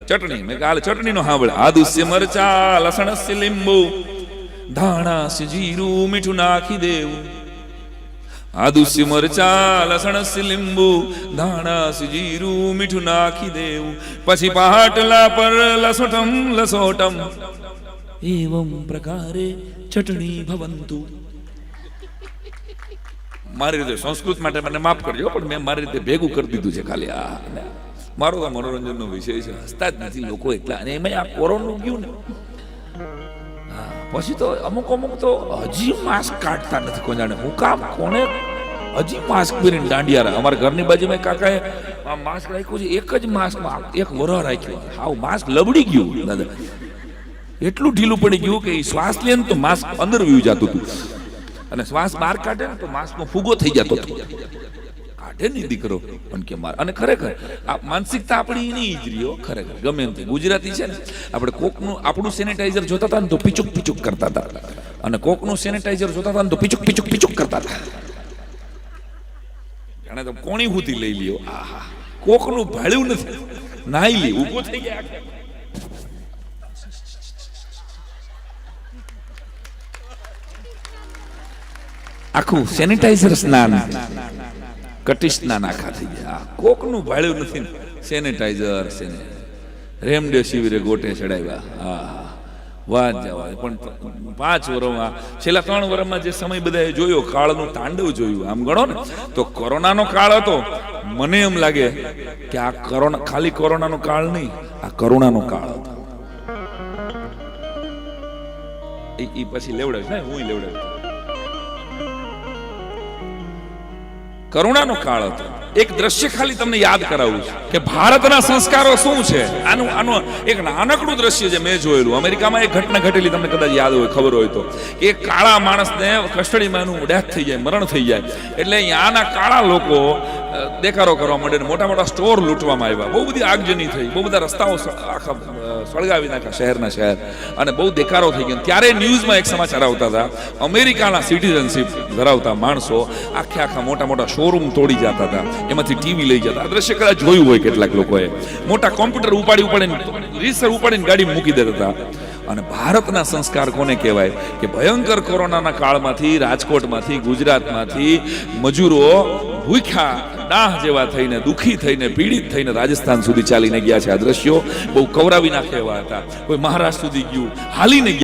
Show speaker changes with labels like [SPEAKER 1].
[SPEAKER 1] ચટણી મેં કાલે ચટણી નો સાંભળે આદુસ્ય મરચા લસણસ્ય લીંબુ ધાણાસ્ય જીરું મીઠું નાખી દેવું આદુસ્ય મરચા લસણસ્ય લીંબુ ધાણાસ્ય જીરું મીઠું નાખી દેવું પછી પાટલા પર લસોટમ લસોટમ એવમ પ્રકારે ચટણી ભવંતુ. મારી રીતે સંસ્કૃત માટે મને માફ કરજો પણ મેં મારી રીતે ભેગું કરી દીધું છે ખાલી. આ મારો તો મનોરંજનનો વિષય છે, હસતા જ નથી લોકો એટલા. અને એમાં આ કોરોના ગયું ને પછી તો અમુક તો હજી માસ્ક કાઢતા નથી. કોણ જાણે હું કામ કોને હજી માસ્ક પહેરીને દાંડિયા. અમારા ઘરની બાજુમાં કાકાએ માસ્ક રાખ્યું છે, એક જ માસ્કમાં એક વરહ રાખ્યું. હાવ માસ્ક લબડી ગયું દાદા, એટલું ઢીલું પડી ગયું કે શ્વાસ લે ને તો માસ્ક અંદર વયું જતું હતું અને શ્વાસ બહાર કાઢે ને તો માસ્કનો ફૂગો થઈ જતો હતો. કાઢે નહીં દીકરો પણ કે મારે. અને ખરેખર આ માનસિકતા આપણી નહીં જ રહ્યો. ખરેખર ગમે એમ ગુજરાતી છે ને, આપણે કોકનું આપણું સેનેટાઈઝર જોતા હતા ને તો પીચુક પીચુક કરતા હતા અને કોકનું સેનેટાઈઝર જોતા હતા ને તો પીચુક પીચુક પીચુક કરતા હતા. જાણે તો કોણી હુતી લઈ લ્યો. આહા, કોકનું ભાળ્યું નથી, નાઈ લી ઊભો થઈ ગયા. આખું સેનિટાઈઝર સ્નાન કટી સ્નાન આખા થઈ ગયા. કોકનું ભાળ્યું નથી ને સેનિટાઈઝર રેમડેસિવિરે ગોટે ચડાવ્યા. હા વાત જવા. પણ 5 વર્ષમાં છેલ્લા 3 વર્ષમાં જે સમય બધાએ જોયો, કાળનું તાંડવ જોયું, આમ ગણો ને તો કોરોનાનો કાળ હતો. મને એમ લાગે કે આ કોરોના ખાલી કોરોનાનો કાળ નહીં, આ કરુણાનો કાળ હતો. એ પછી લેવડાવ્યું ને, હું લેવડાવ્યું. કરુણાનો કાળ હતો. એક દ્રશ્ય ખાલી તમને યાદ કરાવું છું કે ભારતના સંસ્કારો શું છે. આનું એક નાનકડું દ્રશ્ય છે મેં જોયેલું. અમેરિકામાં એક ઘટના ઘટેલી, તમને કદાચ યાદ હોય, ખબર હોય તો. કે એક કાળા માણસને કસ્ટડીમાં એનું ડેથ થઈ જાય, મરણ થઈ જાય, એટલે અહીંયાના કાળા લોકો દેખાડો કરવા માંડે, મોટા મોટા સ્ટોર લૂંટવામાં આવ્યા, બહુ બધી આગજની થઈ, બહુ બધા રસ્તાઓ આખા સળગાવી નાખ્યા શહેરના શહેર, અને બહુ દેખાડો થઈ ગયો. ત્યારે ન્યૂઝમાં એક સમાચાર આવતા હતા, અમેરિકાના સિટીઝનશીપ ધરાવતા માણસો આખા મોટા મોટા શોરૂમ તોડી જતા હતા, એમાંથી ટીવી લઈ જતા. આ દ્રશ્ય કદાચ જોયું હોય કેટલાક લોકોએ. મોટા કોમ્પ્યુટર ઉપાડીને રીસર ઉપાડીને ગાડી મૂકી દેતા હતા. અને ભારતના સંસ્કાર કોને કહેવાય કે ભયંકર કોરોનાના કાળમાંથી રાજકોટમાંથી ગુજરાતમાંથી મજૂરો ભૂખ્યા દાહ જેવા થઈને, દુઃખી થઈને, પીડિત થઈને રાજસ્થાન સુધી ચાલીને ગયા છે. આ દ્રશ્યો બહુ કવરાવી નાખે એવા હતા. કોઈ મહારાષ્ટ્ર સુધી ગયું, હાલીને ગયા.